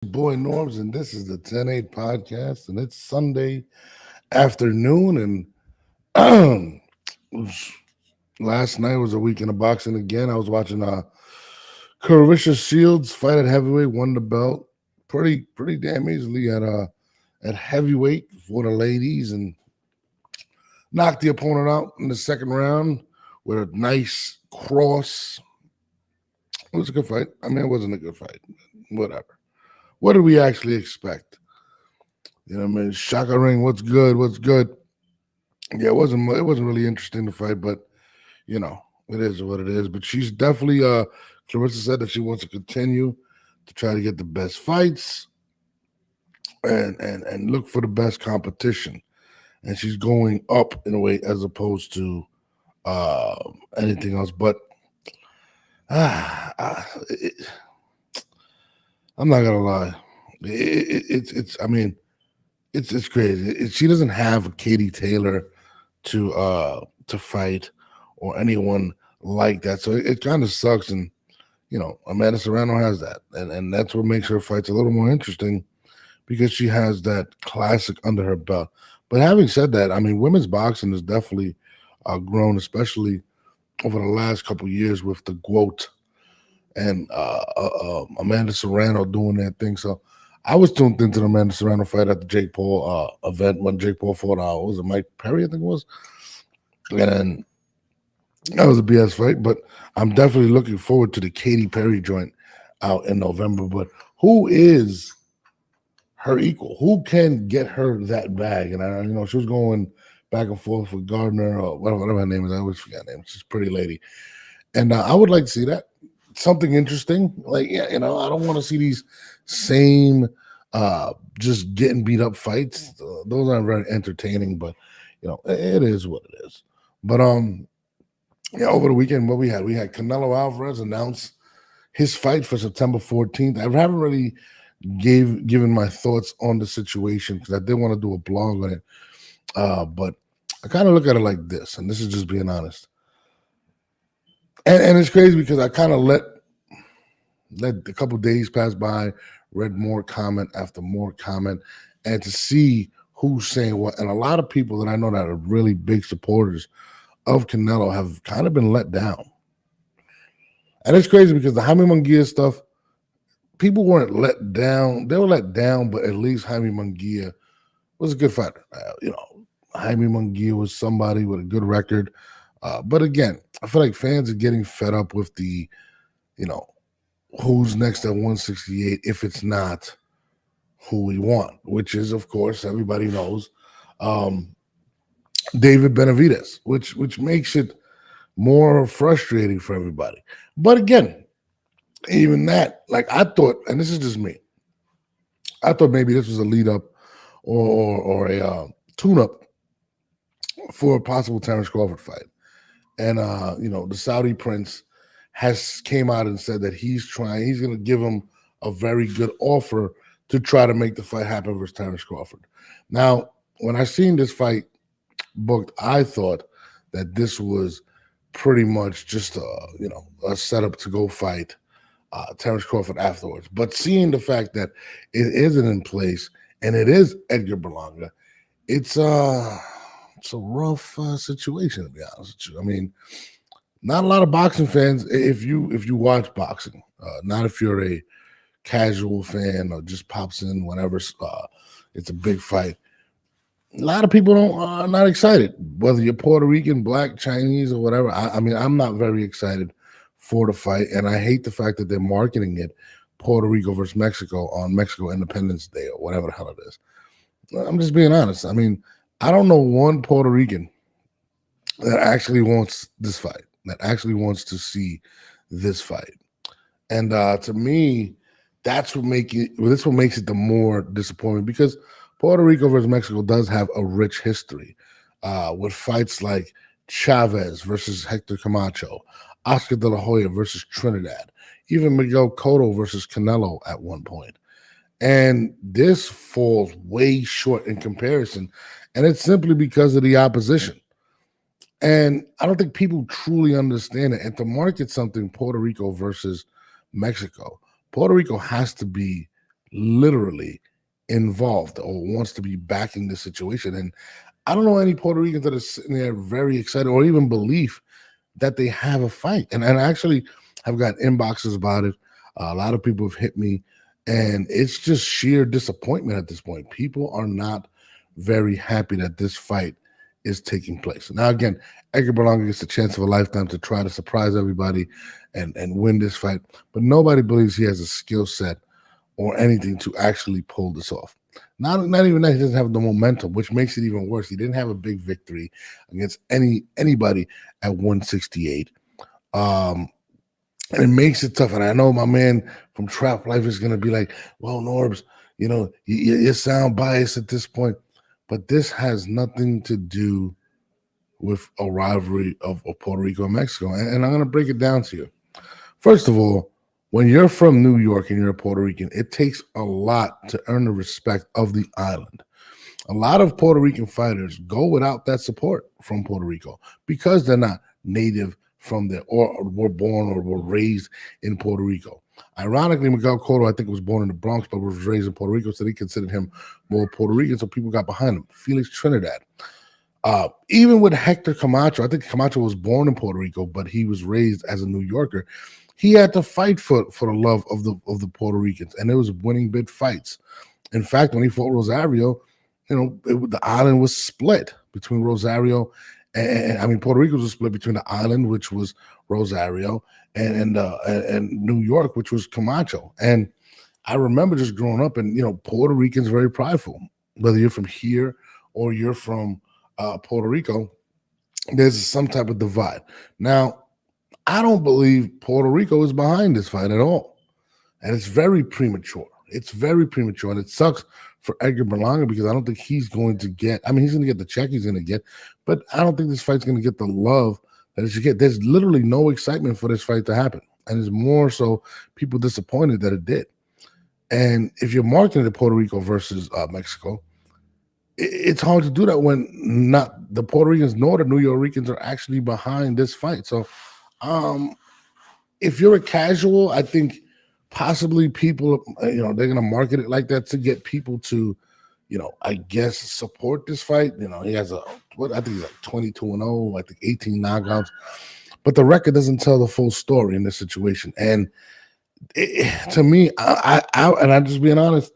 Boy Norms, and this is the 10-8 podcast, and it's Sunday afternoon. And last night was a weekend of boxing again. I was watching Clarissa Shields fight at heavyweight, won the belt pretty damn easily at heavyweight for the ladies, and knocked the opponent out in the second round with a nice cross. It was a good fight. I mean, it wasn't a good fight. Whatever. What did we actually expect? You know what I mean? Shaka Ring, what's good? What's good? Yeah, it wasn't really interesting to fight, but it is what it is. But she's definitely Clarissa said that she wants to continue to try to get the best fights and look for the best competition. And she's going up in a way as opposed to anything else. But it, I'm not gonna lie. It's I mean it's crazy. She doesn't have a Katie Taylor to fight or anyone like that. So it kind of sucks. And Amanda Serrano has that, and that's what makes her fights a little more interesting because she has that classic under her belt. But having said that, I mean, women's boxing has definitely grown, especially over the last couple of years with the GWOAT and Amanda Serrano doing that thing. So I was tuned into the Amanda Serrano fight at the Jake Paul event when Jake Paul fought was it Mike Perry, I think it was. And that was a BS fight, but I'm definitely looking forward to the Katy Perry joint out in November. But who is her equal? Who can get her that bag? And she was going back and forth with Gardner or whatever her name is. I always forget her name. She's a pretty lady. And I would like to see that. Something interesting. Like, I don't want to see these same just getting beat up fights. Those aren't very entertaining, but it is what it is. But over the weekend, what we had Canelo Alvarez announce his fight for September 14th. I haven't really given my thoughts on the situation because I did want to do a blog on it. But I kind of look at it like this, and this is just being honest. And it's crazy because I kind of let a couple days pass by, read more comment after more comment, and to see who's saying what. And a lot of people that I know that are really big supporters of Canelo have kind of been let down. And it's crazy because the Jaime Munguia stuff, people weren't let down. They were let down, but at least Jaime Munguia was a good fighter. Jaime Munguia was somebody with a good record. But again, I feel like fans are getting fed up with the, who's next at 168 if it's not who we want, which is, of course, everybody knows, David Benavidez, which makes it more frustrating for everybody. But again, even that, like I thought, and this is just me, I thought maybe this was a lead up or a tune up for a possible Terrence Crawford fight. And the Saudi prince came out and said that he's going to give him a very good offer to try to make the fight happen versus Terrence Crawford. Now, when I seen this fight booked, I thought that this was pretty much just a setup to go fight Terrence Crawford afterwards. But seeing the fact that it isn't in place and it is Edgar Berlanga, it's a rough situation, to be honest with you. I mean, not a lot of boxing fans, if you watch boxing, not if you're a casual fan or just pops in whenever it's a big fight. A lot of people are not excited, whether you're Puerto Rican, Black, Chinese, or whatever. I mean, I'm not very excited for the fight, and I hate the fact that they're marketing it Puerto Rico versus Mexico on Mexico Independence Day or whatever the hell it is. I'm just being honest. I mean, I don't know one Puerto Rican that actually wants this fight, that actually wants to see this fight. And to me, this what makes it the more disappointing because Puerto Rico versus Mexico does have a rich history with fights like Chavez versus Hector Camacho, Oscar De La Hoya versus Trinidad, even Miguel Cotto versus Canelo at one point. And this falls way short in comparison. And it's simply because of the opposition. And I don't think people truly understand it. And to market something Puerto Rico versus Mexico, Puerto Rico has to be literally involved or wants to be backing the situation. And I don't know any Puerto Ricans that are sitting there very excited or even believe that they have a fight. And I actually have got inboxes about it. A lot of people have hit me, and it's just sheer disappointment at this point. People are not very happy that this fight is taking place. Now, again, Edgar Berlanga gets the chance of a lifetime to try to surprise everybody and win this fight, but nobody believes he has a skill set or anything to actually pull this off. Not even that, he doesn't have the momentum, which makes it even worse. He didn't have a big victory against anybody at 168. And it makes it tough. And I know my man from Trap Life is going to be like, well, Norbs, you sound biased at this point. But this has nothing to do with a rivalry of Puerto Rico and Mexico. And I'm going to break it down to you. First of all, when you're from New York and you're a Puerto Rican, it takes a lot to earn the respect of the island. A lot of Puerto Rican fighters go without that support from Puerto Rico because they're not native from there or were born or were raised in Puerto Rico. Ironically, Miguel Cotto, I think, was born in the Bronx but was raised in Puerto Rico, so they considered him more Puerto Rican, so people got behind him. Felix Trinidad. Even with Hector Camacho, I think Camacho was born in Puerto Rico, but he was raised as a New Yorker. He had to fight for the love of the Puerto Ricans, and it was winning bid fights. In fact, when he fought Rosario, the island was split between Rosario and Puerto Rico was split between the island, which was Rosario, and New York, which was Camacho. And I remember just growing up, and Puerto Ricans are very prideful. Whether you're from here or you're from Puerto Rico, there's some type of divide. Now, I don't believe Puerto Rico is behind this fight at all. And it's very premature. It's very premature. And it sucks for Edgar Berlanga because I don't think he's going to get, he's going to get the check he's going to get, but I don't think this fight's going to get the love that it should get. There's literally no excitement for this fight to happen. And it's more so people disappointed that it did. And if you're marketing to Puerto Rico versus Mexico, it's hard to do that when not the Puerto Ricans nor the New Yorkers are actually behind this fight. So, if you're a casual, I think possibly people, they're going to market it like that to get people to, I guess support this fight. He has I think he's like 22-0, I think 18 knockouts, but the record doesn't tell the full story in this situation. And to me, and I'm just being honest,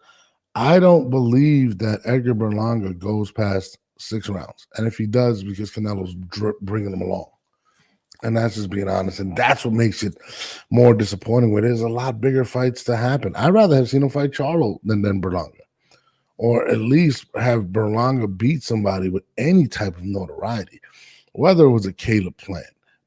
I don't believe that Edgar Berlanga goes past 6 rounds. And if he does, because Canelo's bringing him along. And that's just being honest. And that's what makes it more disappointing, where there's a lot bigger fights to happen. I'd rather have seen him fight Charlo than Berlanga. Or at least have Berlanga beat somebody with any type of notoriety. Whether it was a Caleb plan.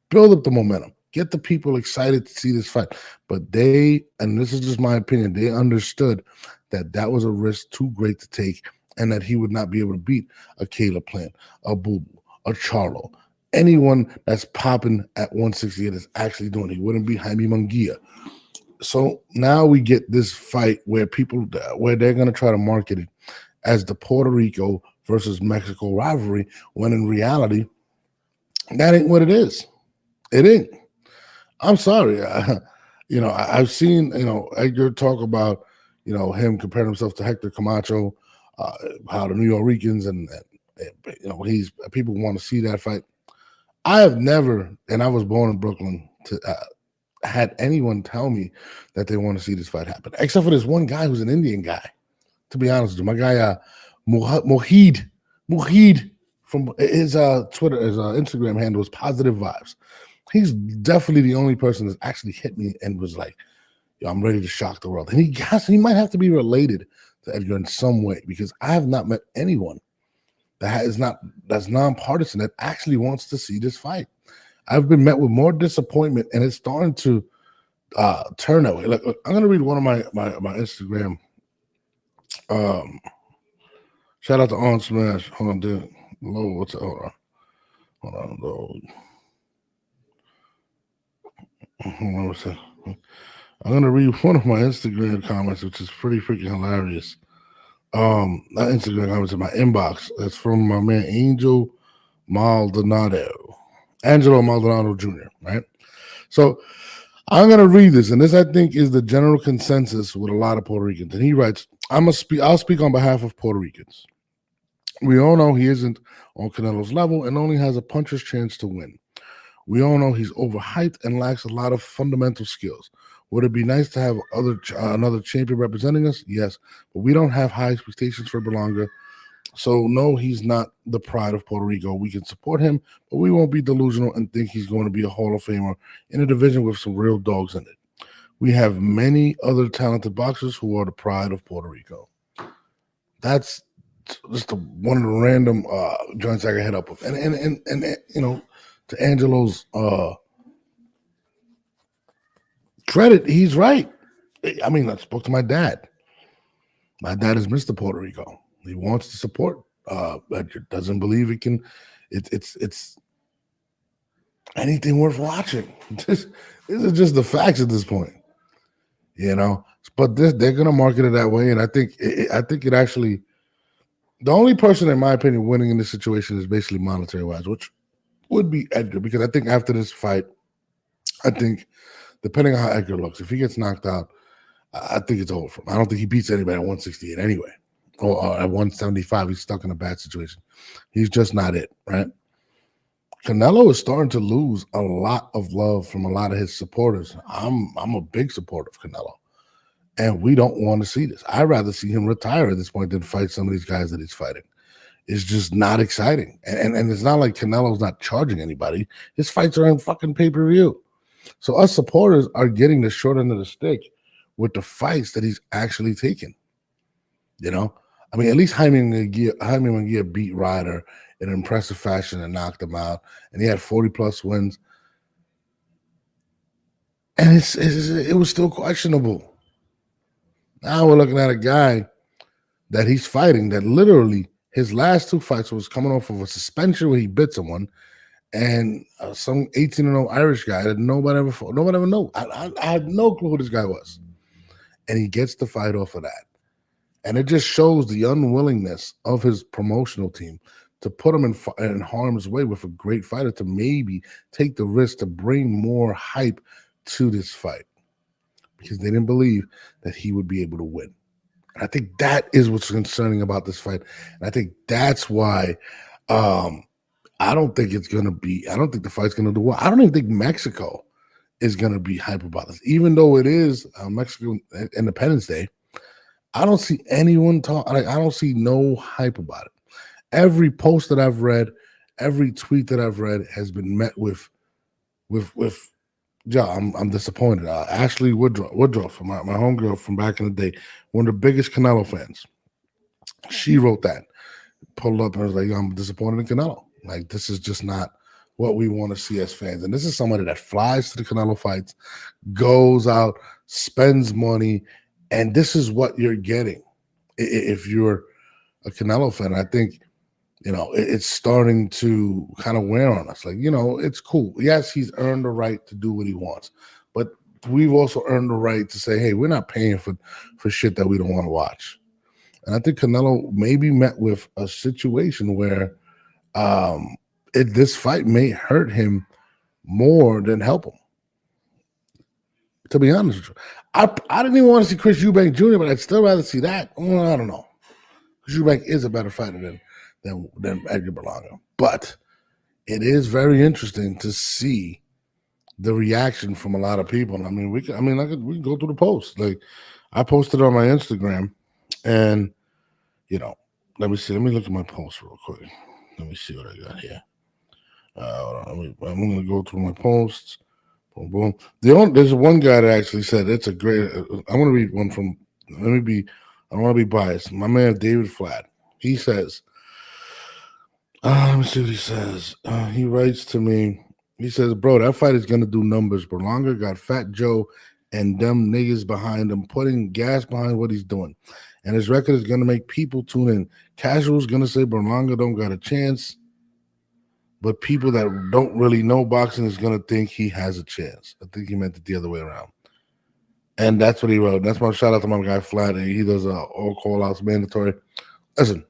Build up the momentum. Get the people excited to see this fight. But they, and this is just my opinion, they understood that was a risk too great to take and that he would not be able to beat a Caleb Plant, a Boo Boo, a Charlo, anyone that's popping at 168 is actually doing it. He wouldn't be Jaime Munguia. So now we get this fight where they're going to try to market it as the Puerto Rico versus Mexico rivalry, when in reality, that ain't what it is. It ain't. I'm sorry. I've seen, Edgar talk about, him comparing himself to Hector Camacho, how the New Yorkers and people want to see that fight. I have never, and I was born in Brooklyn, had anyone tell me that they want to see this fight happen, except for this one guy who's an Indian guy. To be honest with you, my guy Mohid from his Twitter, his Instagram handle is Positive Vibes. He's definitely the only person that's actually hit me and was like, "Yo, I'm ready to shock the world." And he might have to be related to Edgar in some way, because I have not met anyone that's nonpartisan that actually wants to see this fight. I've been met with more disappointment, and it's starting to turn that way. Look, I'm gonna read one of my Instagram. Shout out to On Smash. Hold on, dude. Low, what's it? Hold on, low. What's that? I'm gonna read one of my Instagram comments, which is pretty freaking hilarious. Not Instagram comments, in my inbox. That's from my man Angelo Maldonado Jr., right? So I'm gonna read this, and this I think is the general consensus with a lot of Puerto Ricans. And he writes, I'll speak on behalf of Puerto Ricans. We all know he isn't on Canelo's level and only has a puncher's chance to win. We all know he's overhyped and lacks a lot of fundamental skills. Would it be nice to have another champion representing us? Yes, but we don't have high expectations for Berlanga. So no, he's not the pride of Puerto Rico. We can support him, but we won't be delusional and think he's going to be a Hall of Famer in a division with some real dogs in it. We have many other talented boxers who are the pride of Puerto Rico. That's just one of the random joints I can hit up with. And you know, to Angelo's credit, he's right. I mean, I spoke to my dad. My dad is Mr. Puerto Rico. He wants to support. Doesn't believe it can. It's anything worth watching. These are just the facts at this point, you know. But they're gonna market it that way, and I think it actually. The only person, in my opinion, winning in this situation is basically monetary wise, which would be Edgar, because I think after this fight, I think depending on how Edgar looks, if he gets knocked out, I think it's over for him. I don't think he beats anybody at 168 anyway. Or at 175, he's stuck in a bad situation. He's just not it, right? Canelo is starting to lose a lot of love from a lot of his supporters. I'm a big supporter of Canelo, and we don't want to see this. I'd rather see him retire at this point than fight some of these guys that he's fighting. It's just not exciting, and it's not like Canelo's not charging anybody. His fights are on fucking pay-per-view. So us supporters are getting the short end of the stick with the fights that he's actually taking. You know, I mean, at least Jaime Munguia beat Ryder in an impressive fashion and knocked him out, and he had 40+ wins. And it was still questionable. Now we're looking at a guy that he's fighting that literally his last two fights was coming off of a suspension where he bit someone, and some 18-0 Irish guy that nobody ever know. I had no clue who this guy was, and he gets the fight off of that. And it just shows the unwillingness of his promotional team to put him in harm's way with a great fighter to maybe take the risk to bring more hype to this fight because they didn't believe that he would be able to win. And I think that is what's concerning about this fight. And I think that's why I don't think the fight's going to do well. I don't even think Mexico is going to be hype about this, even though it is Mexican Independence Day. I don't see anyone talk. I don't see no hype about it. Every post that I've read, every tweet that I've read has been met with. Yeah, I'm disappointed. Ashley Woodruff, my homegirl from back in the day, one of the biggest Canelo fans. She wrote that, pulled up, and was like, "I'm disappointed in Canelo. Like, this is just not what we want to see as fans." And this is somebody that flies to the Canelo fights, goes out, spends money. And this is what you're getting if you're a Canelo fan. I think, you know, it's starting to kind of wear on us. Like, you know, it's cool. Yes, he's earned the right to do what he wants. But we've also earned the right to say, hey, we're not paying for shit that we don't want to watch. And I think Canelo may be met with a situation where this fight may hurt him more than help him. To be honest with you, I didn't even want to see Chris Eubank Jr., but I'd still rather see that. Well, I don't know. Chris Eubank is a better fighter than Edgar Berlanga, but it is very interesting to see the reaction from a lot of people. I mean, we can go through the post. Like, I posted on my Instagram, and you know, let me see. Let me look at my post real quick. Let me see what I got here. I'm going to go through my posts. Boom, boom. There's one guy that actually said it's a great. I want to read one from. I don't want to be biased. My man David Flatt. He says, let me see what he says. He writes to me. He says, "Bro, that fight is gonna do numbers. Berlanga got Fat Joe and them niggas behind him, putting gas behind what he's doing, and his record is gonna make people tune in. Casuals gonna say Berlanga don't got a chance." But people that don't really know boxing is going to think he has a chance. I think he meant it the other way around. And that's what he wrote. That's my shout out to my guy Flat. He does all call outs mandatory. Listen,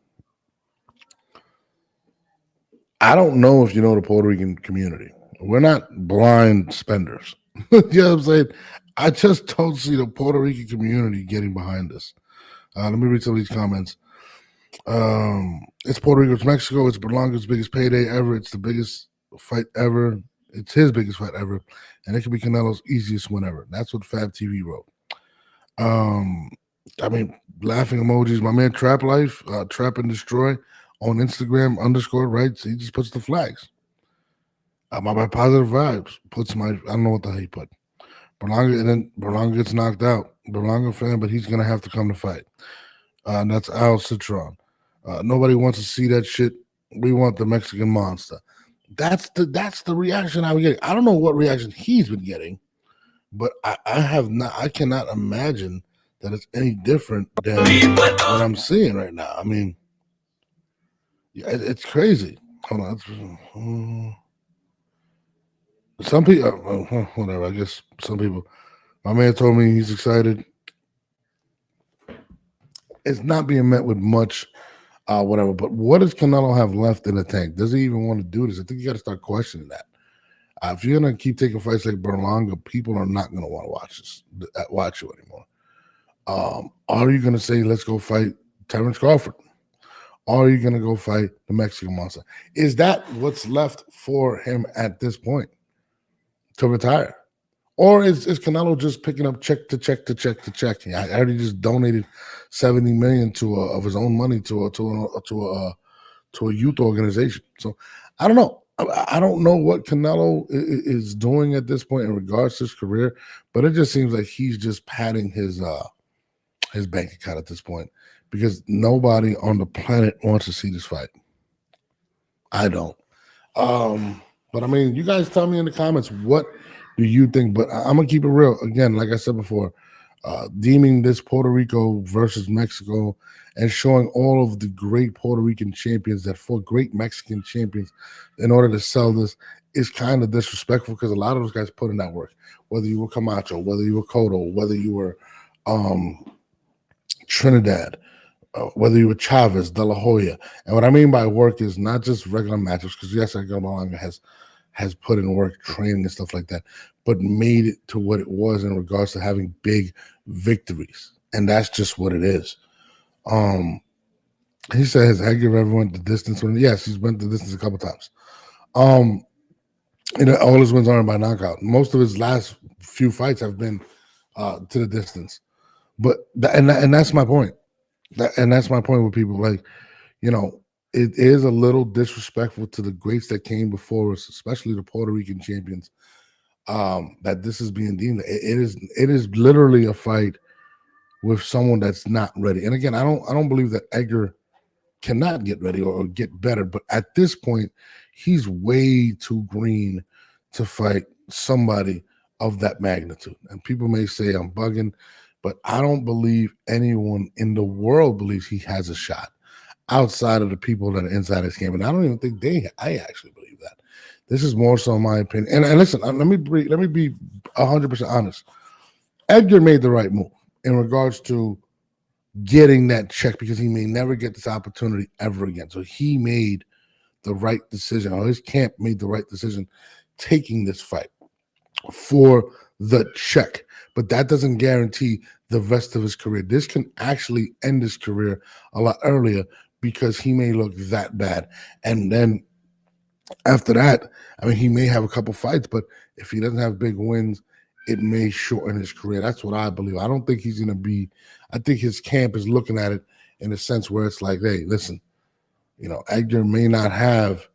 I don't know if you know the Puerto Rican community. We're not blind spenders. You know what I'm saying? I just don't see the Puerto Rican community getting behind this. Let me read some of these comments. It's Puerto Rico, it's Mexico. It's Berlanga's biggest payday ever. It's the biggest fight ever. It's his biggest fight ever, and it could be Canelo's easiest win ever. That's what Fab TV wrote. Um, I mean, laughing emojis. My man Trap Life, Trap and Destroy on Instagram _ writes. He just puts the flags. My positive vibes puts my. I don't know what the hell he put. Berlanga, and then Berlanga gets knocked out. Berlanga fan, but he's gonna have to come to fight. And that's Al Citron. Nobody wants to see that shit. We want the Mexican monster. That's the reaction I'm getting. I don't know what reaction he's been getting, but I have not. I cannot imagine that it's any different than what I'm seeing right now. I mean, yeah, it's crazy. Hold on. Some people, whatever. I guess some people. My man told me he's excited. It's not being met with much, whatever. But what does Canelo have left in the tank? Does he even want to do this? I think you got to start questioning that. If you're gonna keep taking fights like Berlanga, people are not gonna want to watch you anymore. Are you gonna say let's go fight Terrence Crawford? Are you gonna go fight the Mexican monster? Is that what's left for him at this point to retire? Or is Canelo just picking up check to check to check to check? I already just donated $70 million of his own money to a youth organization. So I don't know. I don't know what Canelo is doing at this point in regards to his career, but it just seems like he's just padding his bank account at this point because nobody on the planet wants to see this fight. I don't. But I mean, you guys tell me in the comments what do you think? But I'm gonna keep it real. Again, like I said before, deeming this Puerto Rico versus Mexico and showing all of the great Puerto Rican champions that fought great Mexican champions in order to sell this is kind of disrespectful because a lot of those guys put in that work. Whether you were Camacho, whether you were Cotto, whether you were Trinidad, whether you were Chavez, De La Hoya. And what I mean by work is not just regular matchups, because yes, Edgar Berlanga has put in work, training and stuff like that, but made it to what it was in regards to having big victories. And that's just what it is. He said, has Edgar ever went the distance? Yes, he's went the distance a couple times. All his wins aren't by knockout. Most of his last few fights have been to the distance. But that's my point. That's my point with people. Like, it is a little disrespectful to the greats that came before us, especially the Puerto Rican champions. That this is being deemed. It is literally a fight with someone that's not ready. And again, I don't believe that Edgar cannot get ready or get better. But at this point, he's way too green to fight somebody of that magnitude. And people may say I'm bugging, but I don't believe anyone in the world believes he has a shot outside of the people that are inside his camp. And I don't even think I actually believe that. This is more so my opinion. And listen, let me be 100% honest. Edgar made the right move in regards to getting that check because he may never get this opportunity ever again. So he made the right decision, or his camp made the right decision taking this fight for the check. But that doesn't guarantee the rest of his career. This can actually end his career a lot earlier because he may look that bad. And then after that, I mean, he may have a couple fights, but if he doesn't have big wins, it may shorten his career. That's what I believe. I don't think he's going to be – I think his camp is looking at it in a sense where it's like, hey, listen, Edgar may not have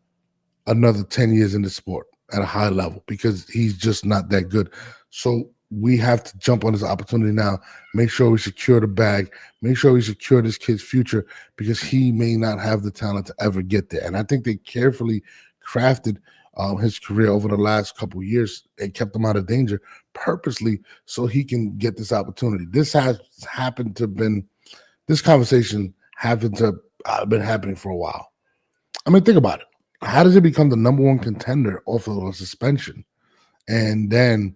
another 10 years in the sport at a high level because he's just not that good. So we have to jump on this opportunity now, make sure we secure the bag, make sure we secure this kid's future because he may not have the talent to ever get there. And I think they carefully crafted his career over the last couple of years and kept him out of danger purposely so he can get this opportunity. This conversation happened to been happening for a while. I mean, think about it. How does it become the number one contender off of a suspension and then,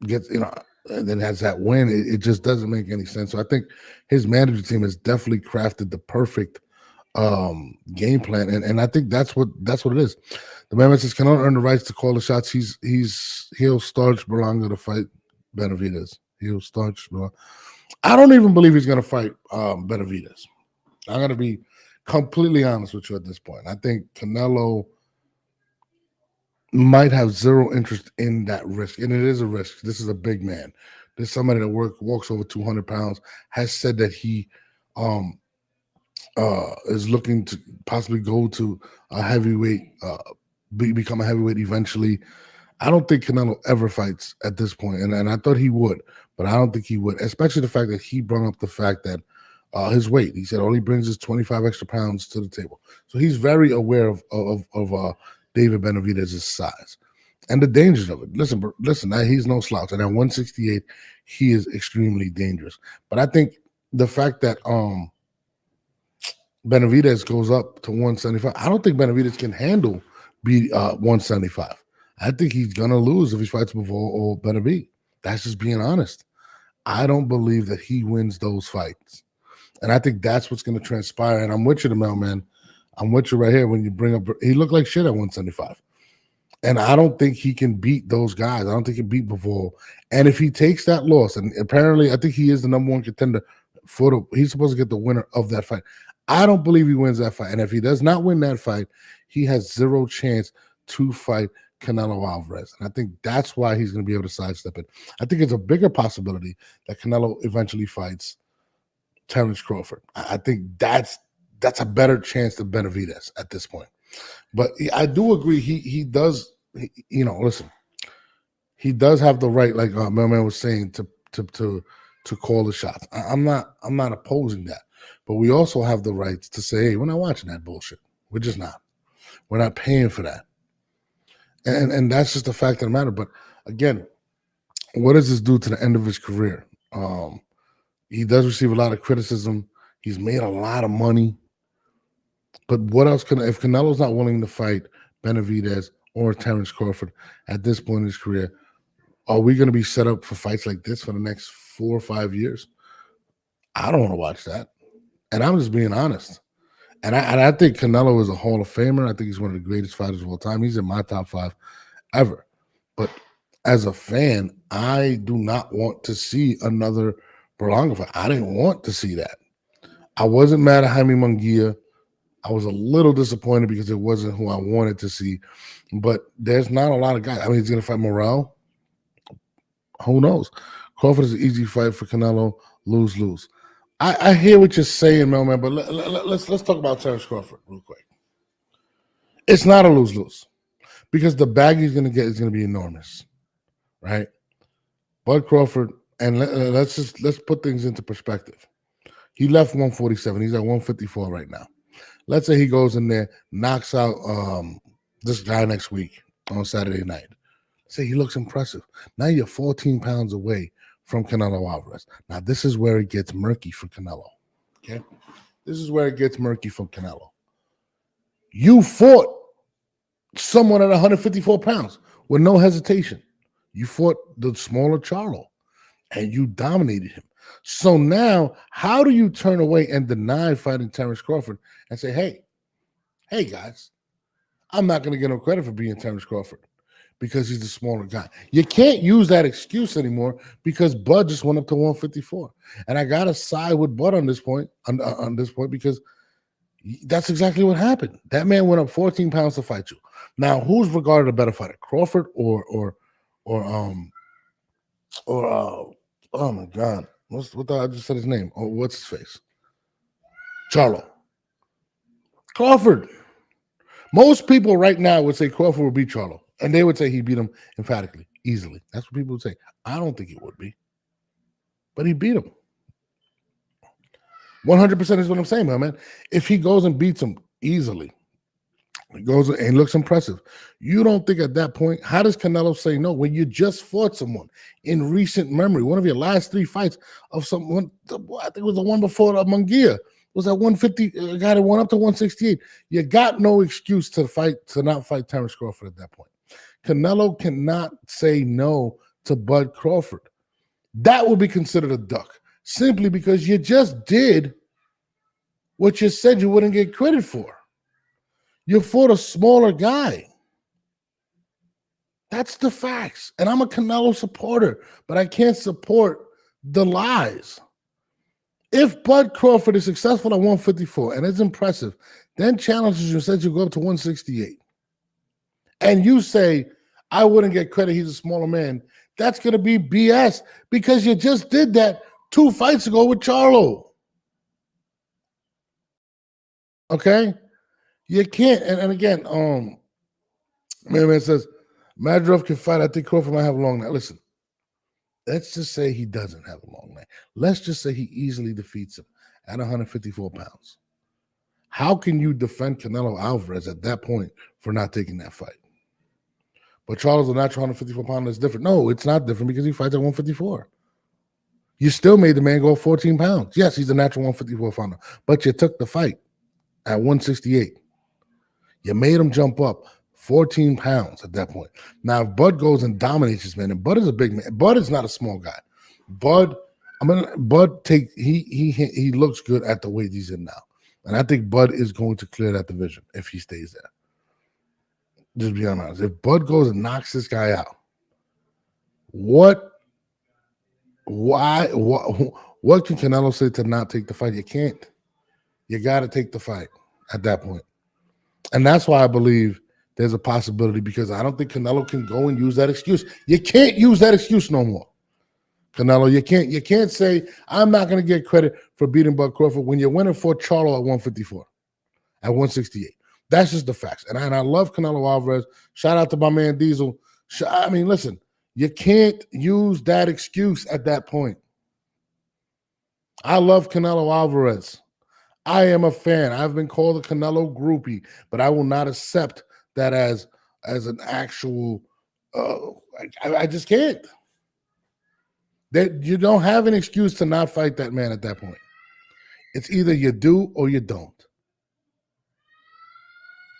gets, and then has that win? It just doesn't make any sense. So I think his management team has definitely crafted the perfect game plan, and I think that's what it is. The man says Canelo earned the rights to call the shots. He'll starch Berlanga to fight Benavidez. He'll starch Berlanga. I don't even believe he's going to fight Benavidez. I'm going to be completely honest with you at this point. I think Canelo might have zero interest in that risk, and it is a risk. This is a big man. There's somebody that walks over 200 pounds, has said that he is looking to possibly go to a heavyweight, become a heavyweight eventually. I don't think Canelo ever fights at this point, and I thought he would, but I don't think he would, especially the fact that he brought up the fact that his weight. He said all he brings is 25 extra pounds to the table. So he's very aware of David Benavidez's size and the dangers of it. Listen, he's no slouch. And at 168, he is extremely dangerous. But I think the fact that Benavidez goes up to 175, I don't think Benavidez can handle 175. I think he's going to lose if he fights Bivol or Benavidez. That's just being honest. I don't believe that he wins those fights. And I think that's what's going to transpire. And I'm with you, the mailman. I'm with you right here when you bring up – he looked like shit at 175. And I don't think he can beat those guys. I don't think he can beat Bivol. And if he takes that loss, and apparently I think he is the number one contender he's supposed to get the winner of that fight. I don't believe he wins that fight. And if he does not win that fight, he has zero chance to fight Canelo Alvarez. And I think that's why he's going to be able to sidestep it. I think it's a bigger possibility that Canelo eventually fights Terence Crawford. I think that's a better chance than Benavidez at this point. But I do agree he does, listen, he does have the right, like my man was saying, to call the shots. I'm not opposing that. But we also have the right to say, hey, we're not watching that bullshit. We're just not. We're not paying for that. And that's just the fact of the matter. But again, what does this do to the end of his career? He does receive a lot of criticism. He's made a lot of money. But what else if Canelo's not willing to fight Benavidez or Terence Crawford at this point in his career, are we going to be set up for fights like this for the next 4 or 5 years? I don't want to watch that. And I'm just being honest. And I think Canelo is a Hall of Famer. I think he's one of the greatest fighters of all time. He's in my top 5 ever. But as a fan, I do not want to see another Berlanga fight. I didn't want to see that. I wasn't mad at Jaime Munguia. I was a little disappointed because it wasn't who I wanted to see. But there's not a lot of guys. I mean, he's going to fight Morrell. Who knows? Crawford is an easy fight for Canelo. Lose. I hear what you're saying, man, but let's talk about Terence Crawford real quick. It's not a lose-lose because the bag he's going to get is going to be enormous, right? Bud Crawford, and let's put things into perspective. He left 147. He's at 154 right now. Let's say he goes in there, knocks out this guy next week on Saturday night. Say he looks impressive. Now you're 14 pounds away from Canelo Alvarez. Now, this is where it gets murky for Canelo. Okay? This is where it gets murky for Canelo. You fought someone at 154 pounds with no hesitation. You fought the smaller Charlo, and you dominated him. So now, how do you turn away and deny fighting Terence Crawford and say, hey, guys, I'm not going to get no credit for being Terence Crawford because he's the smaller guy. You can't use that excuse anymore because Bud just went up to 154. And I got to side with Bud on this point, because that's exactly what happened. That man went up 14 pounds to fight you. Now, who's regarded a better fighter, Crawford or oh my God, I just said his name. Oh, what's his face? Charlo. Crawford. Most people right now would say Crawford would beat Charlo. And they would say he beat him emphatically, easily. That's what people would say. I don't think it would be. But he beat him. 100% is what I'm saying, man. If he goes and beats him easily, he goes and looks impressive, you don't think at that point, how does Canelo say no when you just fought someone in recent memory? One of your last 3 fights of someone, I think it was the one before Munguia, was at 150, a guy that went up to 168. You got no excuse to not fight Terence Crawford at that point. Canelo cannot say no to Bud Crawford. That would be considered a duck, simply because you just did what you said you wouldn't get credit for. You fought a smaller guy. That's the facts. And I'm a Canelo supporter, but I can't support the lies. If Bud Crawford is successful at 154 and it's impressive, then challenges you, says you go up to 168, and you say, I wouldn't get credit, he's a smaller man, that's going to be BS because you just did that 2 fights ago with Charlo. Okay? You can't. And again, man says, Madrov can fight. I think Crawford might have a long night. Listen, let's just say he doesn't have a long night. Let's just say he easily defeats him at 154 pounds. How can you defend Canelo Alvarez at that point for not taking that fight? But Charles, the natural 154 pounder, is different. No, it's not different because he fights at 154. You still made the man go 14 pounds. Yes, he's a natural 154 pounder, but you took the fight at 168. You made him jump up 14 pounds at that point. Now, if Bud goes and dominates this man, and Bud is a big man. Bud is not a small guy. Bud he looks good at the weight he's in now. And I think Bud is going to clear that division if he stays there. Just be honest. If Bud goes and knocks this guy out, what can Canelo say to not take the fight? You can't. You got to take the fight at that point. And that's why I believe there's a possibility, because I don't think Canelo can go and use that excuse. You can't use that excuse no more. Canelo, you can't say, I'm not going to get credit for beating Bud Crawford when you're winning for Charlo at 154, at 168. That's just the facts. And I love Canelo Alvarez. Shout out to my man Diesel. I mean, listen, you can't use that excuse at that point. I love Canelo Alvarez. I am a fan. I've been called a Canelo groupie, but I will not accept that as an actual I just can't. That you don't have an excuse to not fight that man at that point. It's either you do or you don't.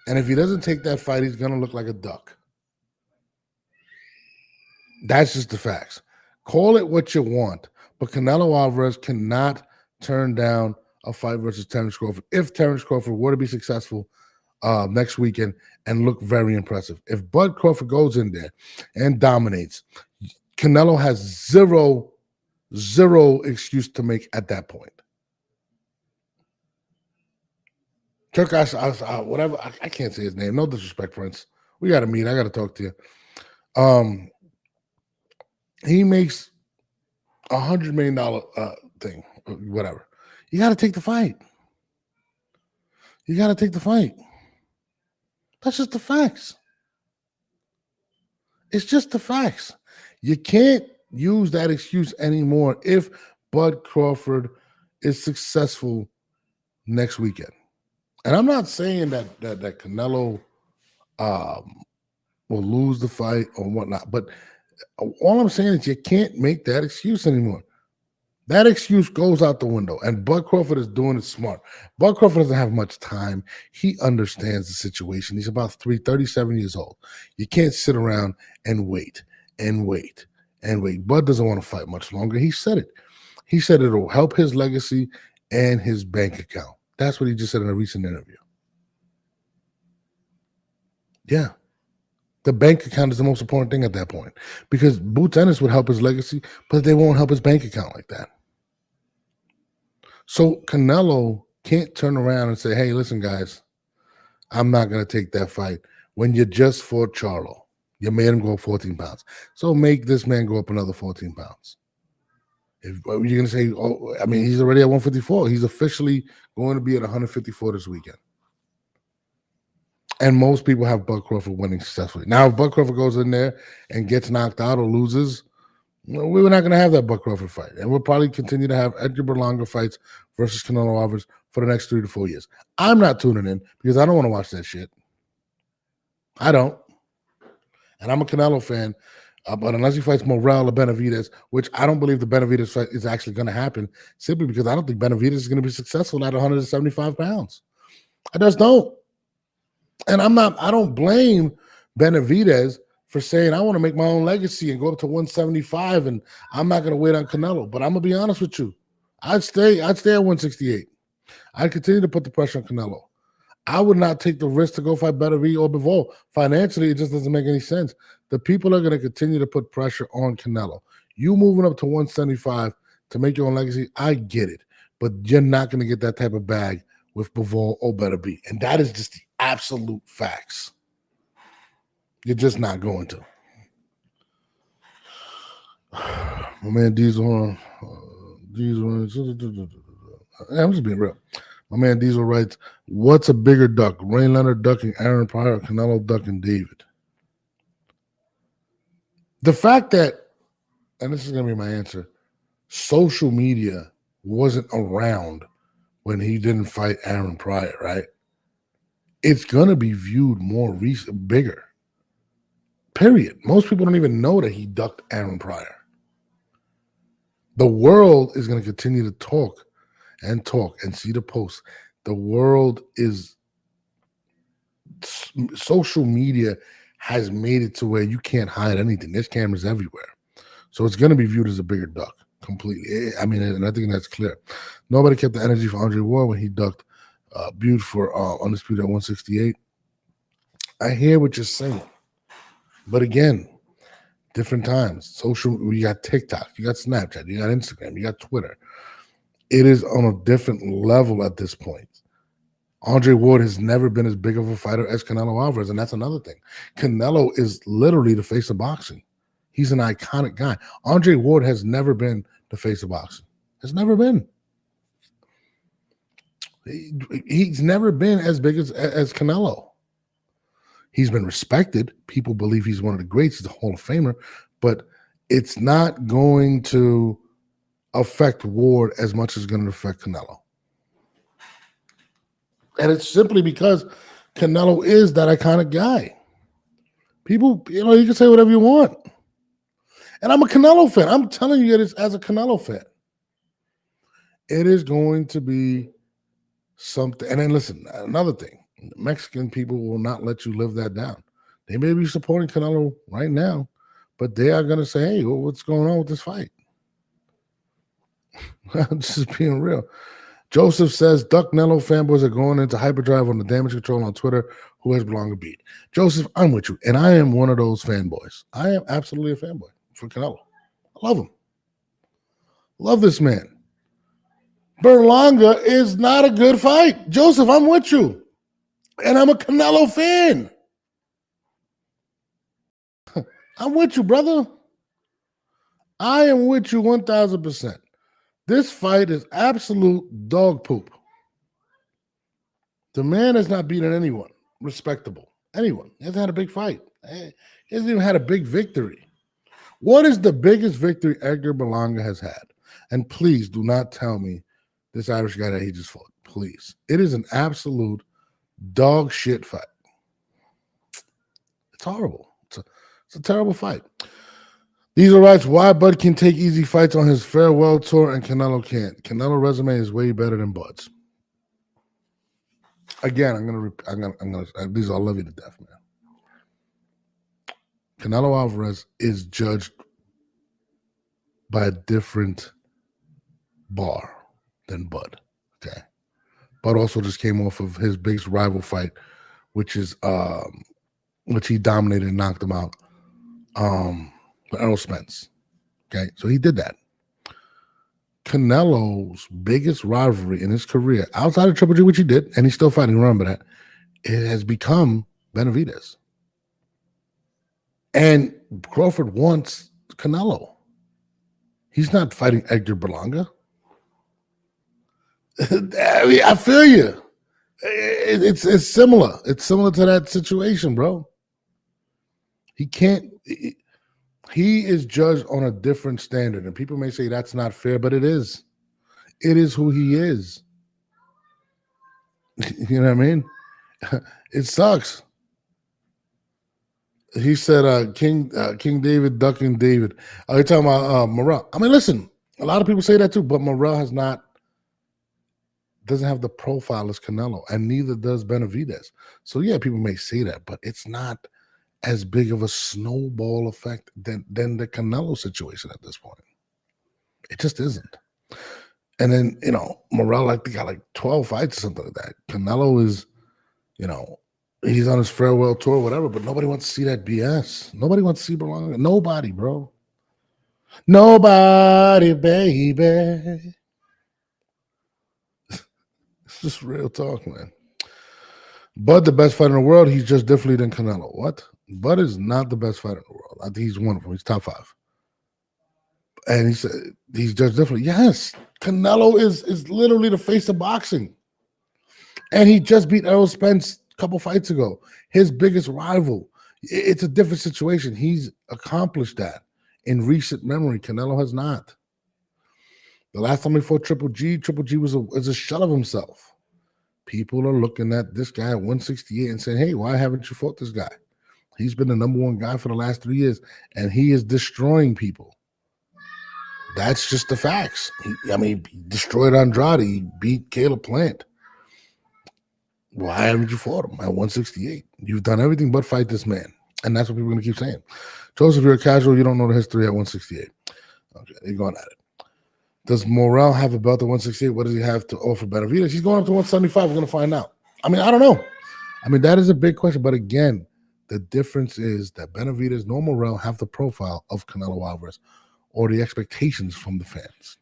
And if he doesn't take that fight, he's going to look like a duck. That's just the facts. Call it what you want, but Canelo Alvarez cannot turn down a fight versus Terence Crawford if Terence Crawford were to be successful next weekend and look very impressive. If Bud Crawford goes in there and dominates, Canelo has zero excuse to make at that point. Turk, whatever, I can't say his name. No disrespect, Prince. We got to meet. I got to talk to you. He makes $100 million thing, whatever. You got to take the fight. You got to take the fight. That's just the facts. It's just the facts. You can't use that excuse anymore if Bud Crawford is successful next weekend. And I'm not saying that Canelo will lose the fight or whatnot, but all I'm saying is you can't make that excuse anymore. That excuse goes out the window, and Bud Crawford is doing it smart. Bud Crawford doesn't have much time. He understands the situation. He's about 37 years old. You can't sit around and wait and wait and wait. Bud doesn't want to fight much longer. He said it. He said it will help his legacy and his bank account. That's what he just said in a recent interview. Yeah. The bank account is the most important thing at that point, because Boots Ennis would help his legacy, but they won't help his bank account like that. So Canelo can't turn around and say, hey, listen, guys, I'm not going to take that fight when you just fought Charlo. You made him go up 14 pounds. So make this man go up another 14 pounds. If you're going to say, oh, I mean, he's already at 154. He's officially going to be at 154 this weekend. And most people have Bud Crawford winning successfully. Now, if Bud Crawford goes in there and gets knocked out or loses, we're not going to have that Bud Crawford fight. And we'll probably continue to have Edgar Berlanga fights versus Canelo Alvarez for the next 3 to 4 years. I'm not tuning in because I don't want to watch that shit. I don't. And I'm a Canelo fan. But unless he fights Morrell or Benavidez, which I don't believe the Benavidez fight is actually going to happen, simply because I don't think Benavidez is going to be successful at 175 pounds. I just don't. And I don't blame Benavidez for saying, I want to make my own legacy and go up to 175, and I'm not going to wait on Canelo. But I'm going to be honest with you. I'd stay at 168. I continue to put the pressure on Canelo. I would not take the risk to go fight Benavidez or Bivol. Financially, it just doesn't make any sense. The people are going to continue to put pressure on Canelo. You moving up to 175 to make your own legacy, I get it. But you're not going to get that type of bag with Bivol or Benavidez. And that is just the absolute facts. You're just not going to. My man Diesel, I'm just being real. My man Diesel writes, what's a bigger duck? Ray Leonard ducking Aaron Pryor or Canelo ducking David? The fact that, and this is going to be my answer, social media wasn't around when he didn't fight Aaron Pryor, right? It's going to be viewed more bigger. Period. Most people don't even know that he ducked Aaron Pryor. The world is going to continue to talk and see the posts. The world is, social media has made it to where you can't hide anything. There's cameras everywhere. So it's going to be viewed as a bigger duck completely. I mean, and I think that's clear. Nobody kept the energy for Andre Ward when he ducked Bute for Undisputed at 168. I hear what you're saying. But again, different times. You got TikTok, you got Snapchat, you got Instagram, you got Twitter. It is on a different level at this point. Andre Ward has never been as big of a fighter as Canelo Alvarez, and that's another thing. Canelo is literally the face of boxing. He's an iconic guy. Andre Ward has never been the face of boxing. Has never been. He's never been as big as Canelo. He's been respected. People believe he's one of the greats. He's a Hall of Famer. But it's not going to affect Ward as much as it's going to affect Canelo. And it's simply because Canelo is that iconic guy. People, you can say whatever you want. And I'm a Canelo fan. I'm telling you this as a Canelo fan. It is going to be something. And then listen, another thing. Mexican people will not let you live that down. They may be supporting Canelo right now, but they are going to say, hey, what's going on with this fight? I'm just being real. Joseph says, Duck Nello fanboys are going into hyperdrive on the damage control on Twitter. Who has Berlanga beat? Joseph, I'm with you. And I am one of those fanboys. I am absolutely a fanboy for Canelo. I love him. Love this man. Berlanga is not a good fight. Joseph, I'm with you. And I'm a Canelo fan. I'm with you, brother. I am with you 1,000%. This fight is absolute dog poop. The man has not beaten anyone respectable. Anyone. He hasn't had a big fight. He hasn't even had a big victory. What is the biggest victory Edgar Berlanga has had? And please do not tell me this Irish guy that he just fought. Please. It is an absolute dog shit fight. It's horrible. It's a terrible fight. These are rights. Why Bud can take easy fights on his farewell tour and Canelo can't. Canelo resume is way better than Bud's. Again, I'm gonna. These I love you to death, man. Canelo Alvarez is judged by a different bar than Bud. Okay, Bud also just came off of his biggest rival fight, which he dominated and knocked him out. Errol Spence. Okay, so he did that. Canelo's biggest rivalry in his career, outside of Triple G, which he did, and he's still fighting, remember that, it has become Benavidez. And Crawford wants Canelo. He's not fighting Edgar Berlanga. I feel you. It's similar. It's similar to that situation, bro. He is judged on a different standard, and people may say that's not fair, but it is. It is who he is. You know what I mean? It sucks. He said, King David ducking David. You're talking about Morrell. I mean, listen, a lot of people say that too, but Morrell doesn't have the profile as Canelo, and neither does Benavidez. So yeah, people may say that, but it's not as big of a snowball effect than the Canelo situation at this point. It just isn't. And then, Morrell, I think, got like 12 fights or something like that. Canelo is, you know, he's on his farewell tour, whatever, but nobody wants to see that BS. Nobody wants to see Berlanga. Nobody, bro. Nobody, baby. It's just real talk, man. Bud, the best fighter in the world, he's just differently than Canelo. What? Bud is not the best fighter in the world. I think he's one of them. He's top 5. And he said he's just different. Yes, Canelo is literally the face of boxing. And he just beat Errol Spence a couple fights ago, his biggest rival. It's a different situation. He's accomplished that in recent memory. Canelo has not. The last time he fought Triple G was a shell of himself. People are looking at this guy at 168 and saying, hey, why haven't you fought this guy? He's been the number 1 guy for the last 3 years, and he is destroying people. That's just the facts. He destroyed Andrade. He beat Caleb Plant. Why haven't you fought him at 168? You've done everything but fight this man. And that's what people are going to keep saying. Joseph, you're a casual. You don't know the history at 168. Okay, you're going at it. Does Morrell have a belt at 168? What does he have to offer Benavidez? He's going up to 175. We're going to find out. I don't know. That is a big question. But again, the difference is that Benavidez nor Morrell have the profile of Canelo Alvarez or the expectations from the fans.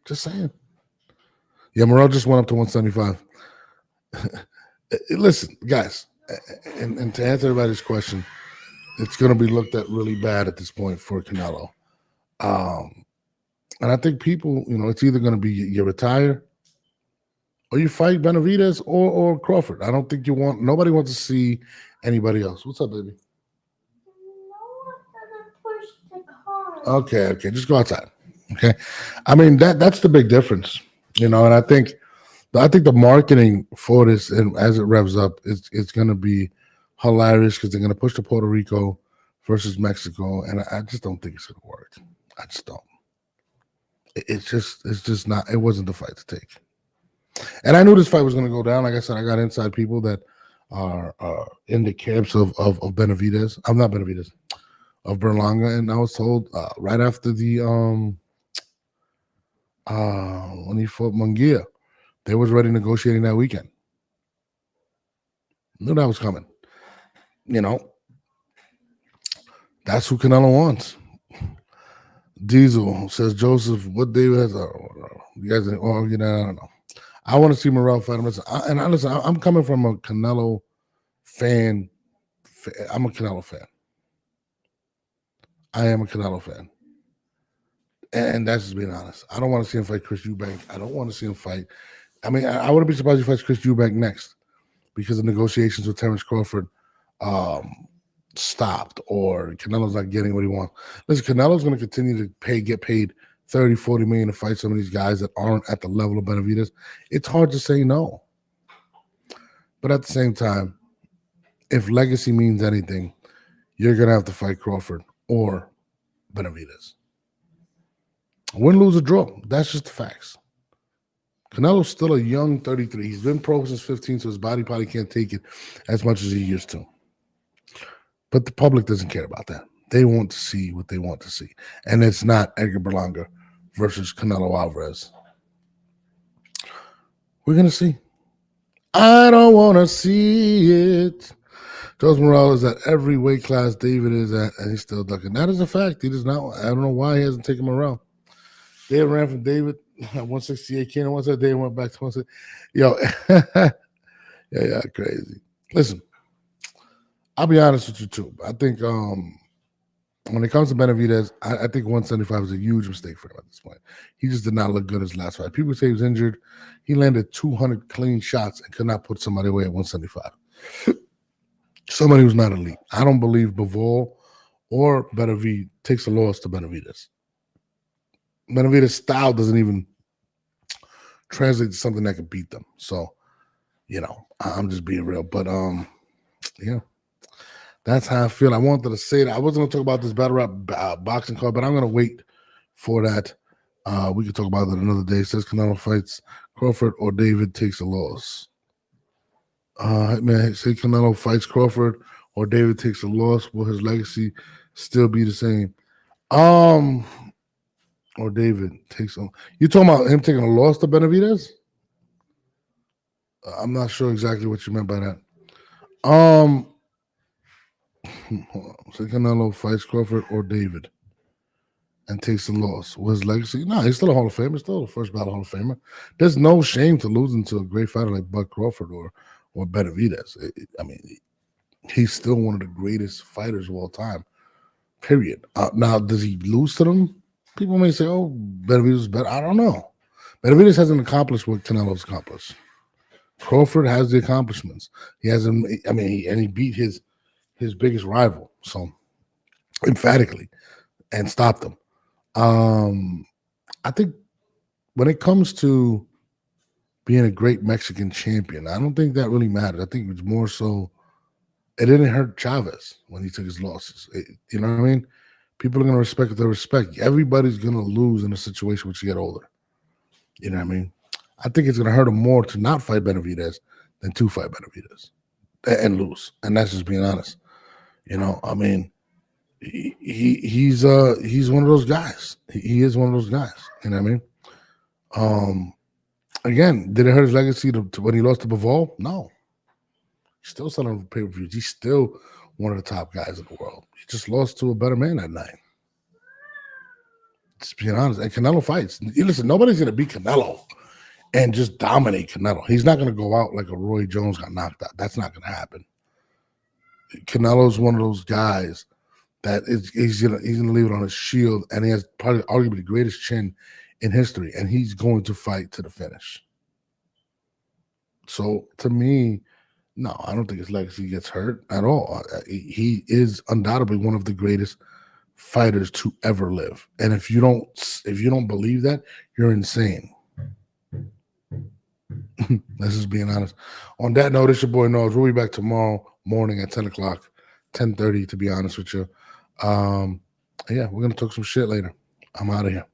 Just saying. Yeah, Morrell just went up to 175. Listen, guys, and to answer everybody's question, it's going to be looked at really bad at this point for Canelo. And I think people, it's either going to be you retire or you fight Benavidez or Crawford. I don't think nobody wants to see anybody else. What's up, baby? Okay, just go outside. Okay. That's the big difference, and I think the marketing for this, and as it revs up, it's going to be hilarious because they're going to push to Puerto Rico versus Mexico, and I just don't think it's going to work. I just don't. It's just not. It wasn't the fight to take. And I knew this fight was going to go down. Like I said, I got inside people that are in the camps of Benavidez. I'm not Benavidez. Of Berlanga, and I was told right after the when he fought Munguia, they was already negotiating that weekend. Knew that was coming. That's who Canelo wants. Diesel says, Joseph, what David has? You guys, I don't know. I want to see Morrell fight him. Listen, I'm coming from a Canelo fan. I'm a Canelo fan. I am a Canelo fan. And that's just being honest. I don't want to see him fight Chris Eubank. I don't want to see him fight. I wouldn't be surprised if he fights Chris Eubank next because the negotiations with Terrence Crawford stopped or Canelo's not getting what he wants. Listen, Canelo's going to continue to get paid $30, $40 million to fight some of these guys that aren't at the level of Benavidez. It's hard to say no. But at the same time, if legacy means anything, you're going to have to fight Crawford or Benavidez. Win, lose, or draw. That's just the facts. Canelo's still a young 33. He's been pro since 15, so his body probably can't take it as much as he used to. But the public doesn't care about that. They want to see what they want to see. And it's not Edgar Berlanga versus Canelo Alvarez. We're going to see. I don't want to see it. Jose Morales is at every weight class David is at, and he's still ducking. That is a fact. He does not. I don't know why he hasn't taken him around. David ran from David at 168. Kenan once that day went back to 168. Yo, yeah, crazy. Listen, I'll be honest with you too. I think when it comes to Benavidez, I think 175 is a huge mistake for him at this point. He just did not look good his last fight. People say he was injured. He landed 200 clean shots and could not put somebody away at 175. Somebody who's not elite. I don't believe Bivol or Benavidez takes a loss to Benavidez. Benavidez' style doesn't even translate to something that could beat them. So, I'm just being real. But, yeah, that's how I feel. I wanted to say that. I wasn't going to talk about this battle rap boxing card, but I'm going to wait for that. We can talk about that another day. It says Canelo fights Crawford or David takes a loss. Man, say Canelo fights Crawford or David takes a loss. Will his legacy still be the same? or David takes on. You talking about him taking a loss to Benavidez? I'm not sure exactly what you meant by that. Um, hold on. So Canelo fights Crawford or David and takes the loss. With his legacy? No, he's still a Hall of Famer. Still the first battle Hall of Famer. There's no shame to losing to a great fighter like Bud Crawford or Benavidez. I mean, he's still one of the greatest fighters of all time. Period. Now, does he lose to them? People may say, "Oh, Benavidez is better." I don't know. Benavidez hasn't accomplished what Canelo's accomplished. Crawford has the accomplishments. He hasn't. I mean, he beat his biggest rival so emphatically and stopped him. I think when it comes to being a great Mexican champion, I don't think that really matters. I think it's more so it didn't hurt Chavez when he took his losses. You know what I mean? People are going to respect what they respect. Everybody's going to lose in a situation once you get older. You know what I mean? I think it's going to hurt him more to not fight Benavidez than to fight Benavidez and lose. And that's just being honest. You know, I mean, he's one of those guys. He is one of those guys. You know what I mean? Again, did it hurt his legacy to when he lost to Bivol? No. He's still selling pay-per-views. He's still one of the top guys in the world. He just lost to a better man that night. Just being honest. And Canelo fights. Listen, nobody's going to beat Canelo and just dominate Canelo. He's not going to go out like a Roy Jones got knocked out. That's not going to happen. Canelo's one of those guys that he's gonna leave it on his shield, and he has probably arguably the greatest chin in history, and he's going to fight to the finish. So to me, no, I don't think his legacy gets hurt at all. He is undoubtedly one of the greatest fighters to ever live. And if you don't believe that, you're insane. This is being honest. On that note, it's your boy Nose. We'll be back tomorrow morning at 10 o'clock, 10:30 to be honest with you. Yeah, we're gonna talk some shit later. I'm out of here.